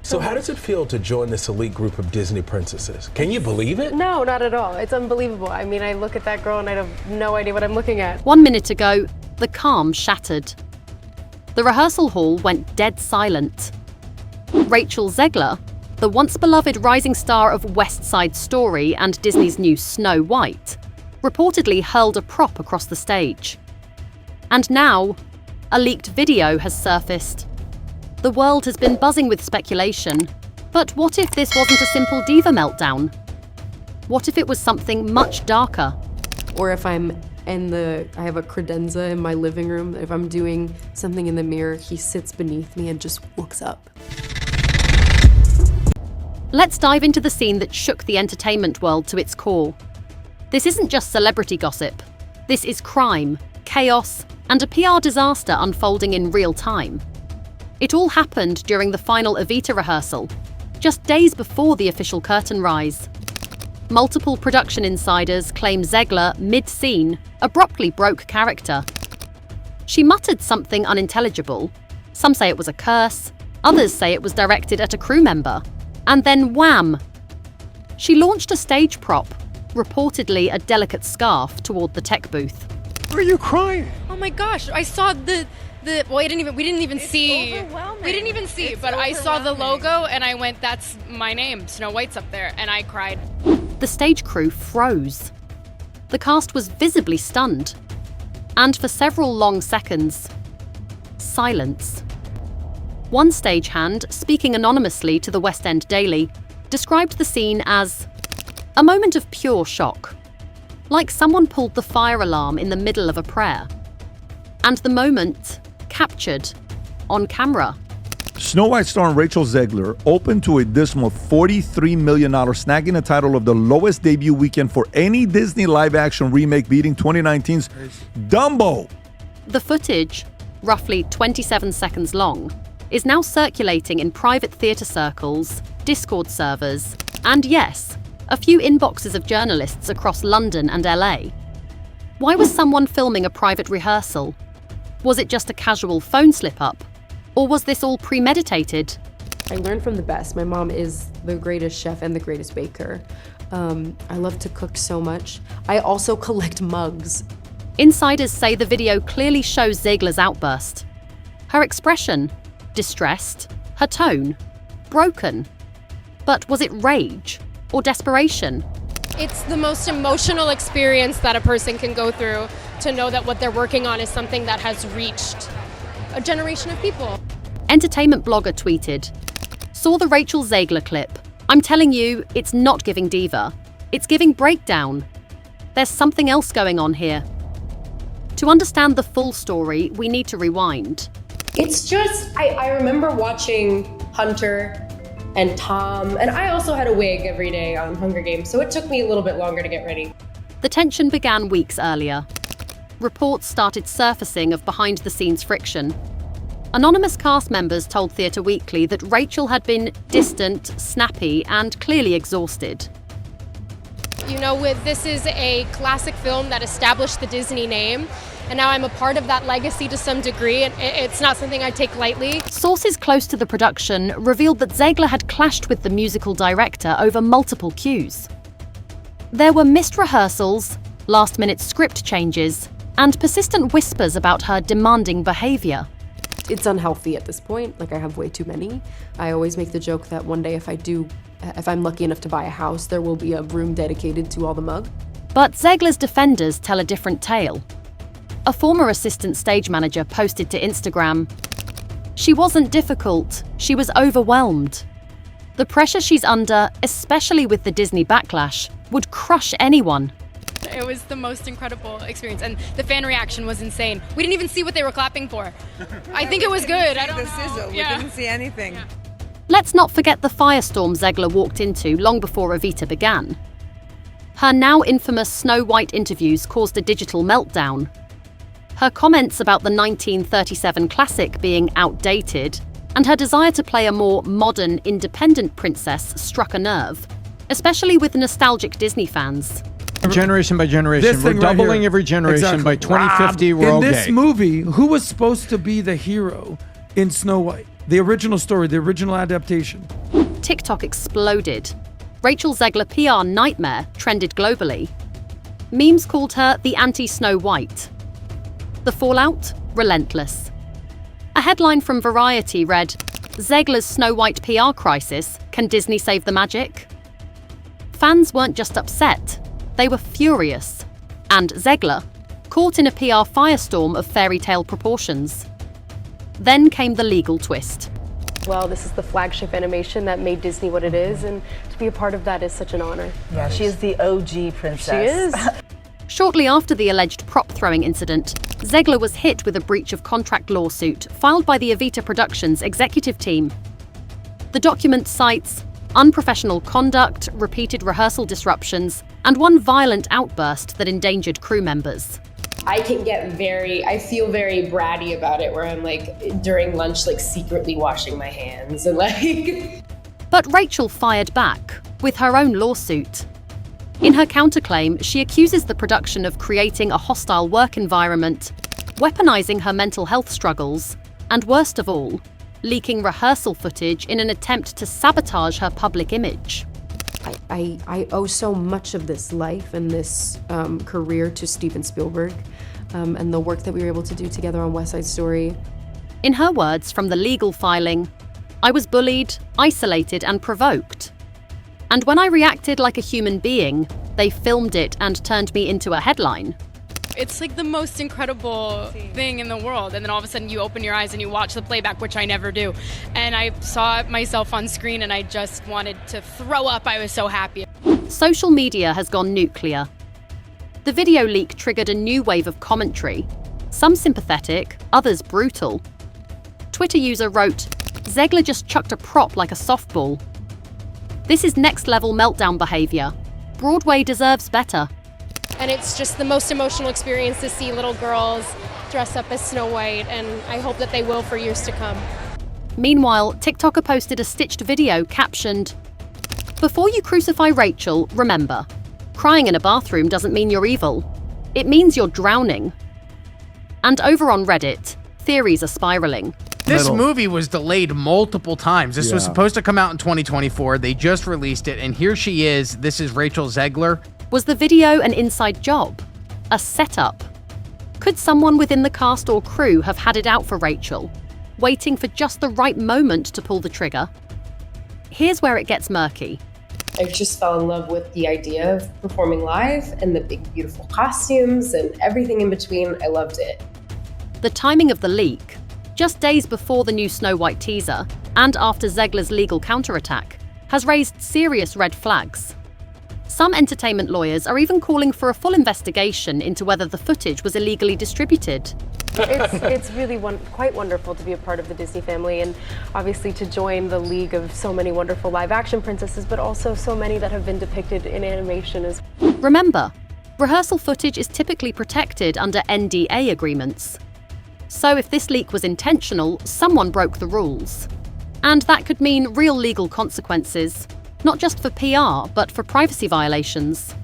So how does it feel to join this elite group of Disney princesses? Can you believe it? No, not at all. It's unbelievable. I mean, I look at that girl and I have no idea what I'm looking at. 1 minute ago, the calm shattered. The rehearsal hall went dead silent. Rachel Zegler, the once beloved rising star of West Side Story and Disney's new Snow White, reportedly hurled a prop across the stage. And now, a leaked video has surfaced. The world has been buzzing with speculation, but what if this wasn't a simple diva meltdown? What if it was something much darker? Or if I have a credenza in my living room, if I'm doing something in the mirror, he sits beneath me and just looks up. Let's dive into the scene that shook the entertainment world to its core. This isn't just celebrity gossip. This is crime, chaos, and a PR disaster unfolding in real time. It all happened during the final Evita rehearsal, just days before the official curtain rise. Multiple production insiders claim Zegler, mid-scene, abruptly broke character. She muttered something unintelligible. Some say it was a curse, others say it was directed at a crew member. And then wham! She launched a stage prop, reportedly a delicate scarf, toward the tech booth. Why are you crying? Oh my gosh, I saw well, we didn't even see, but I saw the logo and I went, that's my name, Snow White's up there, and I cried. The stage crew froze. The cast was visibly stunned. And for several long seconds, silence. One stagehand, speaking anonymously to the West End Daily, described the scene as a moment of pure shock, like someone pulled the fire alarm in the middle of a prayer. And the moment captured on camera. Snow White starring Rachel Zegler opened to a dismal $43 million, snagging the title of the lowest debut weekend for any Disney live-action remake, beating 2019's Dumbo. The footage, roughly 27 seconds long, is now circulating in private theatre circles, Discord servers, and yes, a few inboxes of journalists across London and LA. Why was someone filming a private rehearsal? Was it just a casual phone slip-up? Or was this all premeditated? I learned from the best. My mom is the greatest chef and the greatest baker. I love to cook so much. I also collect mugs. Insiders say the video clearly shows Zegler's outburst. Her expression, distressed, her tone, broken. But was it rage or desperation? It's the most emotional experience that a person can go through to know that what they're working on is something that has reached a generation of people. Entertainment blogger tweeted, "Saw the Rachel Zegler clip. I'm telling you, it's not giving diva. It's giving breakdown. There's something else going on here." To understand the full story, we need to rewind. It's just, I remember watching Hunter and Tom, and I also had a wig every day on Hunger Games, so it took me a little bit longer to get ready. The tension began weeks earlier. Reports started surfacing of behind-the-scenes friction. Anonymous cast members told Theatre Weekly that Rachel had been distant, snappy, and clearly exhausted. You know, this is a classic film that established the Disney name, and now I'm a part of that legacy to some degree, and it's not something I take lightly. Sources close to the production revealed that Zegler had clashed with the musical director over multiple cues. There were missed rehearsals, last-minute script changes, and persistent whispers about her demanding behavior. It's unhealthy at this point, like I have way too many. I always make the joke that one day if I'm lucky enough to buy a house, there will be a room dedicated to all the mugs. But Zegler's defenders tell a different tale. A former assistant stage manager posted to Instagram, "She wasn't difficult, she was overwhelmed. The pressure she's under, especially with the Disney backlash, would crush anyone." It was the most incredible experience, and the fan reaction was insane. We didn't even see what they were clapping for. I think it was good. I don't know. Sizzle. We didn't see anything. Yeah. Let's not forget the firestorm Zegler walked into long before Evita began. Her now infamous Snow White interviews caused a digital meltdown. Her comments about the 1937 classic being outdated and her desire to play a more modern, independent princess struck a nerve, especially with nostalgic Disney fans. Generation by generation. We're doubling every generation. By 2050, we're okay. In this movie, who was supposed to be the hero in Snow White? The original story, the original adaptation. TikTok exploded. Rachel Zegler PR nightmare trended globally. Memes called her the anti-Snow White. The fallout? Relentless. A headline from Variety read, "Zegler's Snow White PR crisis. Can Disney save the magic?" Fans weren't just upset, they were furious. And Zegler, caught in a PR firestorm of fairy tale proportions. Then came the legal twist. Well, this is the flagship animation that made Disney what it is, and to be a part of that is such an honor. Yeah, she is the OG princess. She is. Shortly after the alleged prop-throwing incident, Zegler was hit with a breach of contract lawsuit filed by the Evita Productions executive team. The document cites unprofessional conduct, repeated rehearsal disruptions, and one violent outburst that endangered crew members. I feel very bratty about it, where I'm like, during lunch, like secretly washing my hands and like. But Rachel fired back with her own lawsuit. In her counterclaim, she accuses the production of creating a hostile work environment, weaponizing her mental health struggles, and worst of all, leaking rehearsal footage in an attempt to sabotage her public image. I owe so much of this life and this career to Steven Spielberg and the work that we were able to do together on West Side Story. In her words from the legal filing, "I was bullied, isolated, and provoked. And when I reacted like a human being, they filmed it and turned me into a headline." It's like the most incredible thing in the world. And then all of a sudden you open your eyes and you watch the playback, which I never do. And I saw myself on screen and I just wanted to throw up. I was so happy. Social media has gone nuclear. The video leak triggered a new wave of commentary, some sympathetic, others brutal. Twitter user wrote, "Zegler just chucked a prop like a softball. This is next-level meltdown behavior. Broadway deserves better." And it's just the most emotional experience to see little girls dress up as Snow White, and I hope that they will for years to come. Meanwhile, TikToker posted a stitched video captioned, "Before you crucify Rachel, remember, crying in a bathroom doesn't mean you're evil. It means you're drowning." And over on Reddit, theories are spiraling. This movie was delayed multiple times. This was supposed to come out in 2024. They just released it, and here she is. This is Rachel Zegler. Was the video an inside job? A setup? Could someone within the cast or crew have had it out for Rachel, waiting for just the right moment to pull the trigger? Here's where it gets murky. I just fell in love with the idea of performing live and the big, beautiful costumes and everything in between. I loved it. The timing of the leak, just days before the new Snow White teaser and after Zegler's legal counterattack, has raised serious red flags. Some entertainment lawyers are even calling for a full investigation into whether the footage was illegally distributed. It's really quite wonderful to be a part of the Disney family, and obviously to join the league of so many wonderful live-action princesses, but also so many that have been depicted in animation as well. Remember, rehearsal footage is typically protected under NDA agreements. So if this leak was intentional, someone broke the rules. And that could mean real legal consequences, not just for PR, but for privacy violations.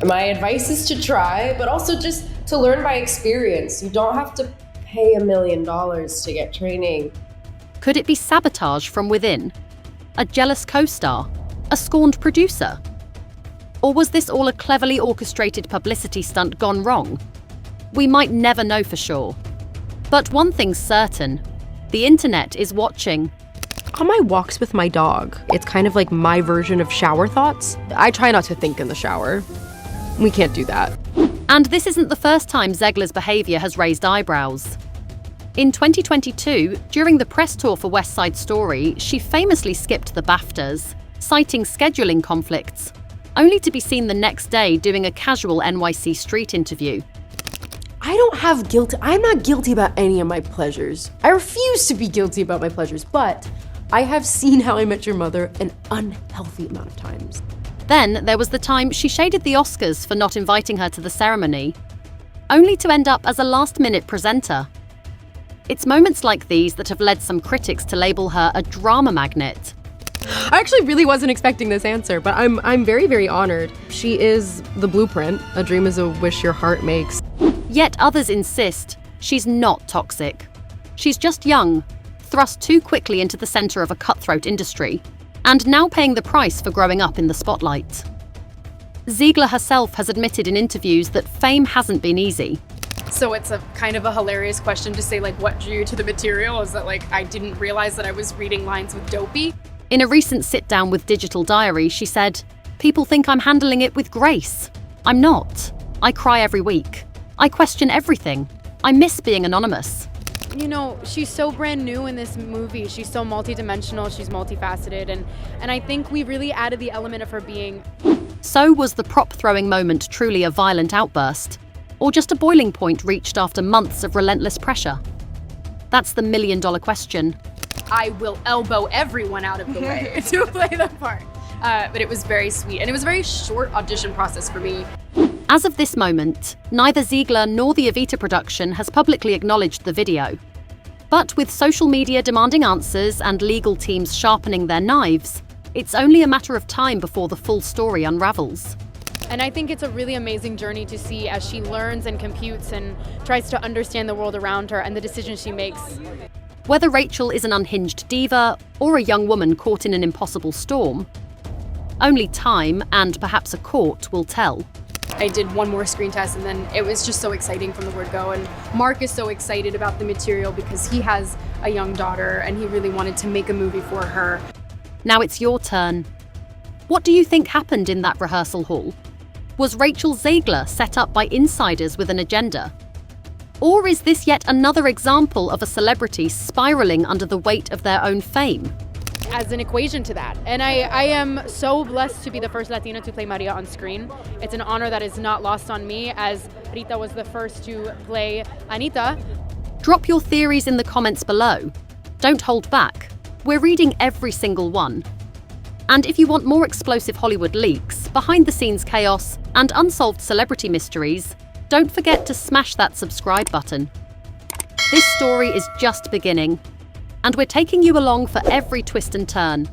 My advice is to try, but also just to learn by experience. You don't have to pay $1 million to get training. Could it be sabotage from within? A jealous co-star? A scorned producer? Or was this all a cleverly orchestrated publicity stunt gone wrong? We might never know for sure. But one thing's certain, the internet is watching. On my walks with my dog, it's kind of like my version of shower thoughts. I try not to think in the shower. We can't do that. And this isn't the first time Zegler's behavior has raised eyebrows. In 2022, during the press tour for West Side Story, she famously skipped the BAFTAs, citing scheduling conflicts, only to be seen the next day doing a casual NYC street interview. I'm not guilty about any of my pleasures. I refuse to be guilty about my pleasures, but I have seen How I Met Your Mother an unhealthy amount of times. Then there was the time she shaded the Oscars for not inviting her to the ceremony, only to end up as a last-minute presenter. It's moments like these that have led some critics to label her a drama magnet. I actually really wasn't expecting this answer, but I'm very, very honored. She is the blueprint. A dream is a wish your heart makes. Yet others insist she's not toxic. She's just young, thrust too quickly into the center of a cutthroat industry, and now paying the price for growing up in the spotlight. Zegler herself has admitted in interviews that fame hasn't been easy. So it's a kind of a hilarious question to say, like, what drew you to the material? Is that, like, I didn't realize that I was reading lines with Dopey? In a recent sit-down with Digital Diary, she said, "People think I'm handling it with grace. I'm not. I cry every week. I question everything. I miss being anonymous." You know, she's so brand new in this movie. She's so multidimensional, she's multifaceted, and I think we really added the element of her being. So was the prop-throwing moment truly a violent outburst, or just a boiling point reached after months of relentless pressure? That's the million-dollar question. I will elbow everyone out of the way to play the part. But it was very sweet, and it was a very short audition process for me. As of this moment, neither Zegler nor the Evita production has publicly acknowledged the video. But with social media demanding answers and legal teams sharpening their knives, it's only a matter of time before the full story unravels. And I think it's a really amazing journey to see as she learns and computes and tries to understand the world around her and the decisions she makes. Whether Rachel is an unhinged diva or a young woman caught in an impossible storm, only time and perhaps a court will tell. I did one more screen test, and then it was just so exciting from the word go. And Mark is so excited about the material because he has a young daughter and he really wanted to make a movie for her. Now it's your turn. What do you think happened in that rehearsal hall? Was Rachel Zegler set up by insiders with an agenda? Or is this yet another example of a celebrity spiraling under the weight of their own fame? As an equation to that. And I am so blessed to be the first Latina to play Maria on screen. It's an honor that is not lost on me, as Rita was the first to play Anita. Drop your theories in the comments below. Don't hold back. We're reading every single one. And if you want more explosive Hollywood leaks, behind-the-scenes chaos, and unsolved celebrity mysteries, don't forget to smash that subscribe button. This story is just beginning, and we're taking you along for every twist and turn.